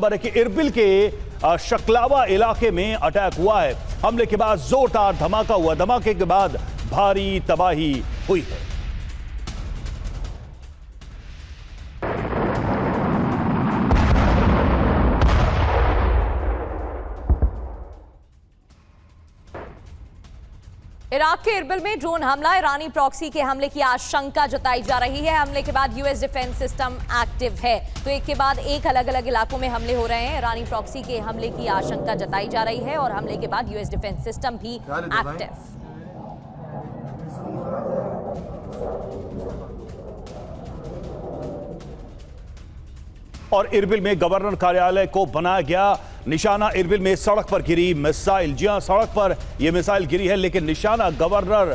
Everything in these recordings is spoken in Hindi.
खबर है कि इरबिल के शक्लावा इलाके में अटैक हुआ है। हमले के बाद जोरदार धमाका हुआ। धमाके के बाद भारी तबाही हुई है। इराक के इरबिल में ड्रोन हमला, ईरानी प्रॉक्सी के हमले की आशंका जताई जा रही है। हमले के बाद यूएस डिफेंस सिस्टम एक्टिव है। तो एक के बाद एक अलग अलग इलाकों में हमले हो रहे हैं। ईरानी प्रॉक्सी के हमले की आशंका जताई जा रही है और हमले के बाद यूएस डिफेंस सिस्टम भी एक्टिव। और इरबिल में गवर्नर कार्यालय को बनाया गया निशाना। इरबिल में सड़क पर गिरी मिसाइल। जी हां, सड़क पर यह मिसाइल गिरी है, लेकिन निशाना गवर्नर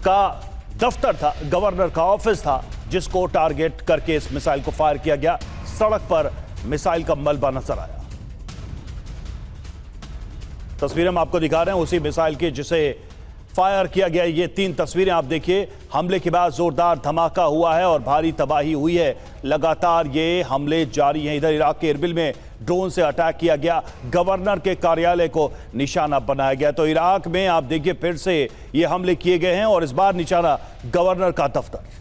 का दफ्तर था, गवर्नर का ऑफिस था, जिसको टारगेट करके इस मिसाइल को फायर किया गया। सड़क पर मिसाइल का मलबा नजर आया। तस्वीरें हम आपको दिखा रहे हैं उसी मिसाइल की जिसे फायर किया गया। ये 3 तस्वीरें आप देखिए। हमले के बाद जोरदार धमाका हुआ है और भारी तबाही हुई है। लगातार ये हमले जारी हैं। इधर इराक के इरबिल में ड्रोन से अटैक किया गया, गवर्नर के कार्यालय को निशाना बनाया गया। तो इराक में आप देखिए फिर से ये हमले किए गए हैं और इस बार निशाना गवर्नर का दफ्तर।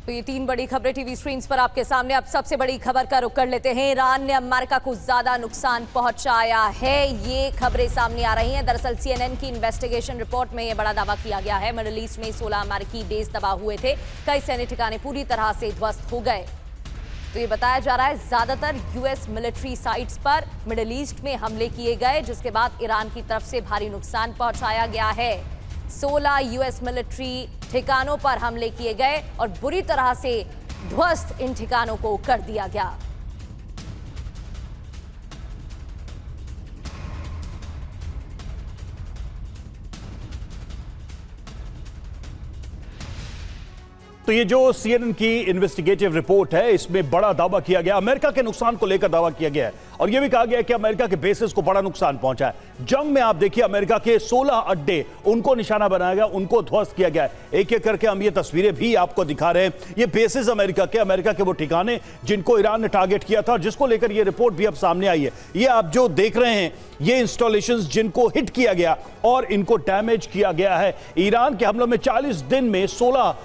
तो ये 3 बड़ी खबरें टीवी स्क्रीन पर आपके सामने। अब सबसे बड़ी खबर का रुख कर लेते हैं। ईरान ने अमेरिका को ज्यादा नुकसान पहुंचाया है, ये खबरें सामने आ रही हैं। दरअसल CNN की इन्वेस्टिगेशन रिपोर्ट में यह बड़ा दावा किया गया है। मिडिल ईस्ट में 16 अमेरिकी बेस तबाह हुए थे। कई सैन्य ठिकाने पूरी तरह से ध्वस्त हो गए। तो ये बताया जा रहा है ज्यादातर यूएस मिलिट्री साइट्स पर मिडिल ईस्ट में हमले किए गए, जिसके बाद ईरान की तरफ से भारी नुकसान पहुंचाया गया है। 16 यूएस मिलिट्री ठिकानों पर हमले किए गए और बुरी तरह से ध्वस्त इन ठिकानों को कर दिया गया। तो ये जो CNN की इन्वेस्टिगेटिव रिपोर्ट है, इसमें बड़ा दावा किया गया, अमेरिका के नुकसान को लेकर दावा किया गया है और यह भी कहा गया है कि अमेरिका के बेसेस को बड़ा नुकसान पहुंचा है। जंग में आप देखिए अमेरिका के 16 अड्डे, उनको निशाना बनाया गया, उनको ध्वस्त किया गया है। एक एक करके हम ये तस्वीरें भी आपको दिखा रहे हैं। ये बेसेस अमेरिका के वो ठिकाने जिनको ईरान ने टारगेट किया था, जिसको लेकर ये रिपोर्ट भी अब सामने आई है। ये आप जो देख रहे हैं ये इंस्टॉलेशंस जिनको हिट किया गया और इनको डैमेज किया गया है। ईरान के हमलों में 40 दिन में 16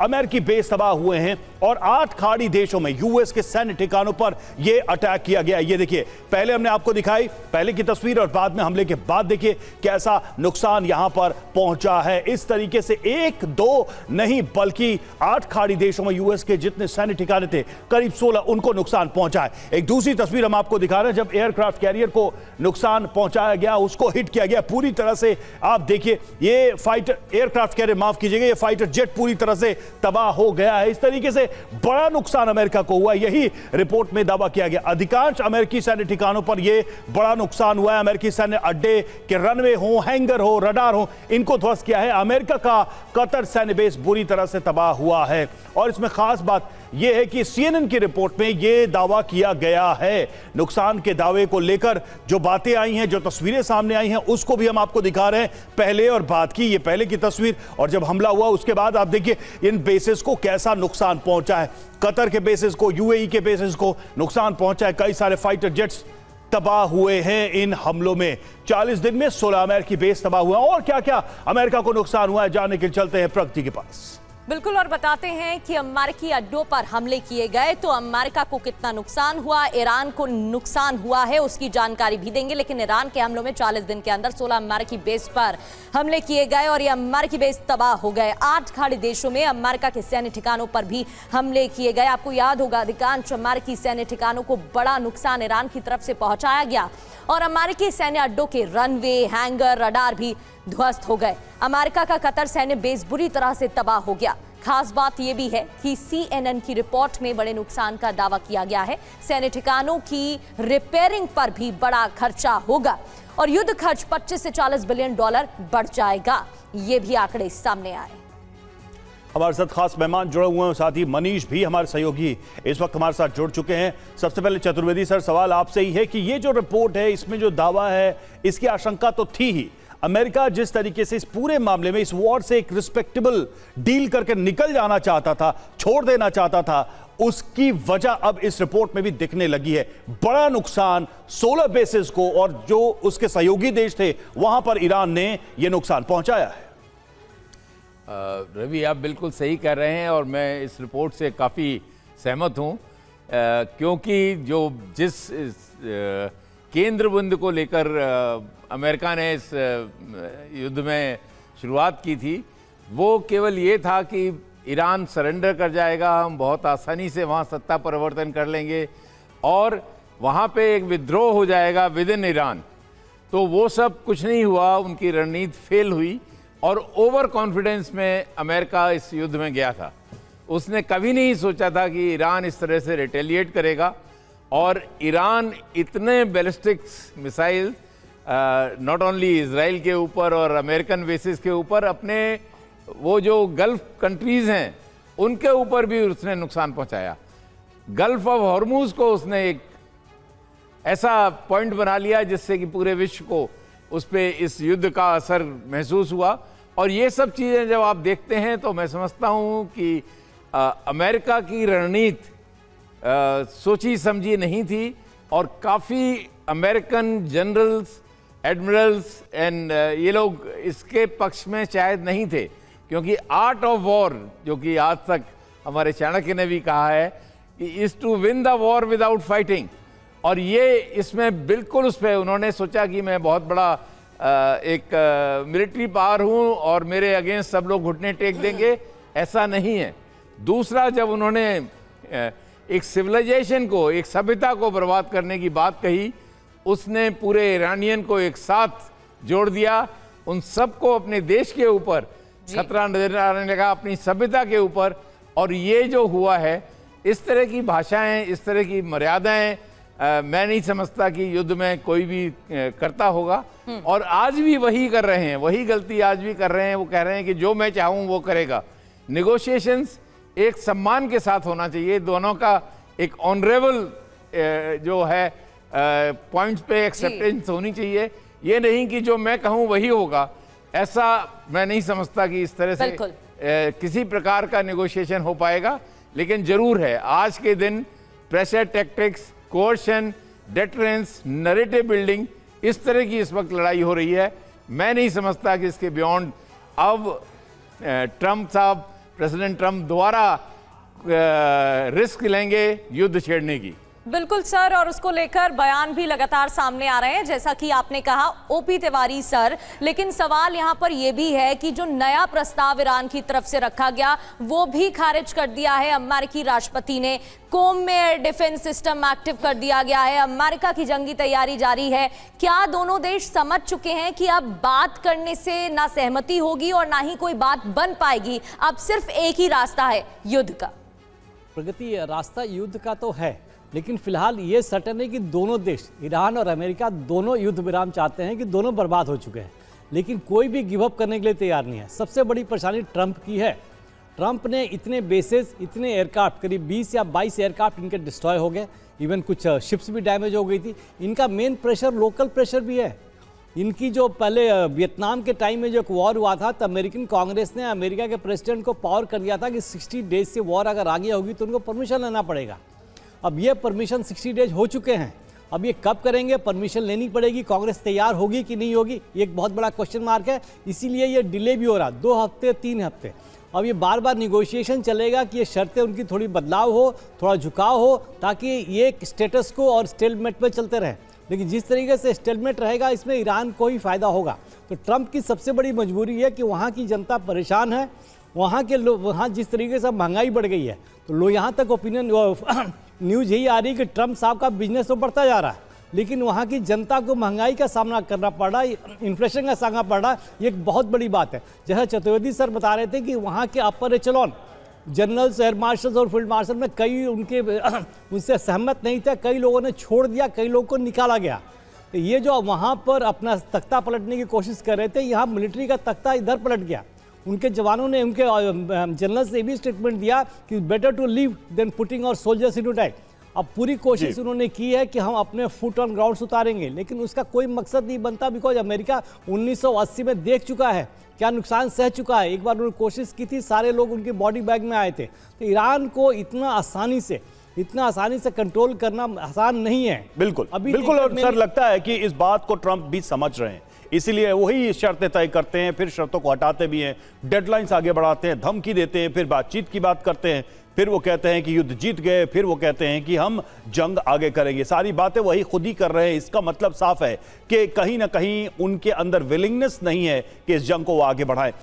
अमेरिकी बेस तबाह हुए हैं और 8 खाड़ी देशों में यूएस के सैन्य ठिकानों पर यह अटैक किया गया। ये देखिए, पहले हमने आपको दिखाई पहले की तस्वीर और बाद में हमले के बाद देखिए कैसा नुकसान यहां पर पहुंचा है। इस तरीके से 1-2 नहीं बल्कि 8 खाड़ी देशों में यूएस के जितने सैन्य ठिकाने थे, करीब 16, उनको नुकसान पहुंचा है। एक दूसरी तस्वीर हम आपको दिखा रहे हैं जब एयरक्राफ्ट कैरियर को नुकसान पहुंचाया गया, उसको हिट किया गया पूरी तरह से। आप देखिए ये फाइटर एयरक्राफ्ट कैरियर, माफ कीजिएगा, ये फाइटर जेट पूरी तरह से तबाह हो गया है। इस तरीके से बड़ा नुकसान अमेरिका को हुआ, यही रिपोर्ट में दावा किया गया। अधिकांश अमेरिकी सैन्य ठिकानों पर यह बड़ा नुकसान हुआ है। अमेरिकी सैन्य अड्डे के रनवे हो, हैंगर हो, रडार हो, इनको ध्वस्त किया है। अमेरिका का कतर सैन्य बेस बुरी तरह से तबाह हुआ है और इसमें खास बात यह है कि CNN की रिपोर्ट में यह दावा किया गया है। नुकसान के दावे को लेकर जो बातें आई हैं, जो तस्वीरें सामने आई हैं, उसको भी हम आपको दिखा रहे हैं, पहले और बाद की। ये पहले की तस्वीर और जब हमला हुआ उसके बाद आप देखिए इन बेसिस को कैसा नुकसान पहुंचा है। कतर के बेसिस को, UAE के बेसिस को नुकसान पहुंचा है। कई सारे फाइटर जेट्स तबाह हुए हैं इन हमलों में। 40 दिन में 16 अमेरिकी बेस तबाह हुआ। और क्या क्या अमेरिका को नुकसान हुआ है, जानने के चलते हैं प्रगति के पास। बिल्कुल, और बताते हैं कि अमेरिकी अड्डों पर हमले किए गए तो अमेरिका को कितना नुकसान हुआ, ईरान को नुकसान हुआ है, उसकी जानकारी भी देंगे। लेकिन ईरान के हमलों में 40 दिन के अंदर 16 अमेरिकी बेस पर हमले किए गए और ये अमेरिकी बेस तबाह हो गए। 8 खाड़ी देशों में अमेरिका के सैन्य ठिकानों पर भी हमले किए गए। आपको याद होगा अधिकांश अमेरिकी सैन्य ठिकानों को बड़ा नुकसान ईरान की तरफ से पहुंचाया गया और अमेरिकी सैन्य अड्डों के रनवे, हैंगर, रडार भी ध्वस्त हो गए। अमेरिका का कतर सैन्य बेस बुरी तरह से तबाह हो गया। खास बात यह भी है कि CNN की रिपोर्ट में बड़े नुकसान का दावा किया गया है। सैन्य ठिकानों की रिपेयरिंग पर भी बड़ा खर्चा होगा और युद्ध खर्च 25 से 40 बिलियन डॉलर बढ़ जाएगा। ये भी आंकड़े सामने आए। हमारे साथ खास मेहमान जुड़े हुए हैं, साथ ही मनीष भी हमारे सहयोगी इस वक्त हमारे साथ जुड़ चुके हैं। सबसे पहले चतुर्वेदी सर, सवाल आपसे ही है कि ये जो रिपोर्ट है, इसमें जो दावा है, इसकी आशंका तो थी ही, अमेरिका जिस तरीके से इस पूरे मामले में, इस वॉर से एक रिस्पेक्टेबल डील करके निकल जाना चाहता था, छोड़ देना चाहता था, उसकी वजह अब इस रिपोर्ट में भी दिखने लगी है। बड़ा नुकसान 16 बेसेस को और जो उसके सहयोगी देश थे वहां पर ईरान ने यह नुकसान पहुंचाया है। रवि, आप बिल्कुल सही कह रहे हैं और मैं इस रिपोर्ट से काफ़ी सहमत हूं, क्योंकि जिस केंद्र बिंदु को लेकर अमेरिका ने इस युद्ध में शुरुआत की थी, वो केवल ये था कि ईरान सरेंडर कर जाएगा, हम बहुत आसानी से वहाँ सत्ता परिवर्तन कर लेंगे और वहाँ पे एक विद्रोह हो जाएगा विद इन ईरान। तो वो सब कुछ नहीं हुआ, उनकी रणनीति फेल हुई और ओवर कॉन्फिडेंस में अमेरिका इस युद्ध में गया था। उसने कभी नहीं सोचा था कि ईरान इस तरह से रिटेलिएट करेगा और ईरान इतने ballistics missile not only Israel के ऊपर और अमेरिकन बेसिस के ऊपर, अपने वो जो गल्फ कंट्रीज़ हैं उनके ऊपर भी उसने नुकसान पहुंचाया। गल्फ ऑफ हॉर्मूज को उसने एक ऐसा पॉइंट बना लिया जिससे कि पूरे विश्व को उस पर इस युद्ध का असर महसूस हुआ। और ये सब चीज़ें जब आप देखते हैं तो मैं समझता हूँ कि अमेरिका की रणनीति सोची समझी नहीं थी और काफ़ी अमेरिकन जनरल्स, एडमिरल्स एंड ये लोग इसके पक्ष में शायद नहीं थे, क्योंकि आर्ट ऑफ वॉर, जो कि आज तक हमारे चाणक्य ने भी कहा है कि is to win the war without fighting, और ये इसमें बिल्कुल उस पर उन्होंने सोचा कि मैं बहुत बड़ा एक मिलिट्री पावर हूँ और मेरे अगेंस्ट सब लोग घुटने टेक देंगे, ऐसा नहीं है। दूसरा, जब उन्होंने एक सिविलाइजेशन को, एक सभ्यता को बर्बाद करने की बात कही, उसने पूरे ईरानियन को एक साथ जोड़ दिया, उन सबको अपने देश के ऊपर खतरा नजर आने लगा, अपनी सभ्यता के ऊपर। और ये जो हुआ है, इस तरह की भाषाएं, इस तरह की मर्यादाएं मैं नहीं समझता कि युद्ध में कोई भी करता होगा। और आज भी वही कर रहे हैं, वही गलती आज भी कर रहे हैं। वो कह रहे हैं कि जो मैं चाहूँ वो करेगा। निगोशिएशंस एक सम्मान के साथ होना चाहिए, दोनों का एक ऑनरेबल जो है पॉइंट्स पे एक्सेप्टेंस होनी चाहिए। ये नहीं कि जो मैं कहूँ वही होगा, ऐसा मैं नहीं समझता कि इस तरह से किसी प्रकार का नेगोशिएशन हो पाएगा। लेकिन जरूर है, आज के दिन pressure tactics, coercion, deterrence, narrative building, इस तरह की इस वक्त लड़ाई हो रही है। मैं नहीं समझता कि इसके बियॉन्ड अब ट्रंप साहब, प्रेसिडेंट ट्रंप दोबारा रिस्क लेंगे युद्ध छेड़ने की। बिल्कुल सर, और उसको लेकर बयान भी लगातार सामने आ रहे हैं, जैसा कि आपने कहा ओपी तिवारी सर। लेकिन सवाल यहां पर यह भी है कि जो नया प्रस्ताव ईरान की तरफ से रखा गया वो भी खारिज कर दिया है अमेरिकी राष्ट्रपति ने। कोम में एयर डिफेंस सिस्टम एक्टिव कर दिया गया है, अमेरिका की जंगी तैयारी जारी है। क्या दोनों देश समझ चुके हैं कि अब बात करने से ना सहमति होगी और ना ही कोई बात बन पाएगी, अब सिर्फ एक ही रास्ता है, युद्ध का? प्रगति, रास्ता युद्ध का तो है, लेकिन फिलहाल ये सर्टेन है कि दोनों देश, ईरान और अमेरिका, दोनों युद्ध विराम चाहते हैं कि दोनों बर्बाद हो चुके हैं, लेकिन कोई भी गिव अप करने के लिए तैयार नहीं है। सबसे बड़ी परेशानी ट्रंप की है। ट्रंप ने इतने बेसेस, इतने एयरक्राफ्ट, करीब 20 या 22 एयरक्राफ्ट इनके डिस्ट्रॉय हो गए, इवन कुछ शिप्स भी डैमेज हो गई थी। इनका मेन प्रेशर लोकल प्रेशर भी है। इनकी जो पहले वियतनाम के टाइम में जो एक वॉर हुआ था, तो अमेरिकन कांग्रेस ने अमेरिका के प्रेसिडेंट को पावर कर दिया था कि 60 डेज से वॉर अगर आगे होगी तो उनको परमिशन लेना पड़ेगा। अब ये परमिशन 60 डेज हो चुके हैं, अब ये कब करेंगे, परमिशन लेनी पड़ेगी, कांग्रेस तैयार होगी कि नहीं होगी, ये एक बहुत बड़ा क्वेश्चन मार्क है। इसीलिए ये डिले भी हो रहा, 2 हफ्ते 3 हफ्ते। अब ये बार बार निगोशिएशन चलेगा कि ये शर्तें उनकी थोड़ी बदलाव हो, थोड़ा झुकाव हो, ताकि ये स्टेटस को और स्टेलमेट में चलते रहें। लेकिन जिस तरीके से स्टेलमेट रहेगा, इसमें ईरान को ही फायदा होगा। तो ट्रंप की सबसे बड़ी मजबूरी है कि वहाँ की जनता परेशान है, वहाँ के लोग, वहाँ जिस तरीके से महंगाई बढ़ गई है, तो लोग यहाँ तक ओपिनियन न्यूज़ यही आ रही है कि ट्रंप साहब का बिजनेस तो बढ़ता जा रहा है, लेकिन वहाँ की जनता को महंगाई का सामना करना पड़ रहा है, इन्फ्लेशन का सामना पड़ रहा है। ये एक बहुत बड़ी बात है। जैसा चतुर्वेदी सर बता रहे थे कि वहाँ के अपर एचेलॉन जनरल्स, एयर मार्शल्स और फील्ड मार्शल में कई उनके उनसे सहमत नहीं थे, कई लोगों ने छोड़ दिया, कई लोगों को निकाला गया। तो ये जो वहाँ पर अपना तख्ता पलटने की कोशिश कर रहे थे, यहाँ मिलिट्री का तख्ता इधर पलट गया। उनके जवानों ने, उनके जनरल्स ने भी स्टेटमेंट दिया कि better to leave than putting our soldiers into tight. अब पूरी कोशिश उन्होंने की है कि हम अपने फुट ऑन ग्राउंड उतारेंगे, लेकिन उसका कोई मकसद नहीं बनता, बिकॉज अमेरिका 1980 में देख चुका है क्या नुकसान सह चुका है। एक बार उन्होंने कोशिश की थी, सारे लोग उनके बॉडी बैग में आए थे। तो ईरान को इतना आसानी से कंट्रोल करना आसान नहीं है। बिल्कुल अभी बिल्कुल। और देखिए सर लगता है कि इस बात को ट्रंप भी समझ रहे हैं, इसीलिए वही शर्तें तय करते हैं, फिर शर्तों को हटाते भी हैं, डेडलाइंस आगे बढ़ाते हैं, धमकी देते हैं, फिर बातचीत की बात करते हैं, फिर वो कहते हैं कि युद्ध जीत गए, फिर वो कहते हैं कि हम जंग आगे करेंगे। सारी बातें वही खुद ही कर रहे हैं। इसका मतलब साफ है कि कहीं ना कहीं उनके अंदर विलिंगनेस नहीं है कि इस जंग को वो आगे बढ़ाएं।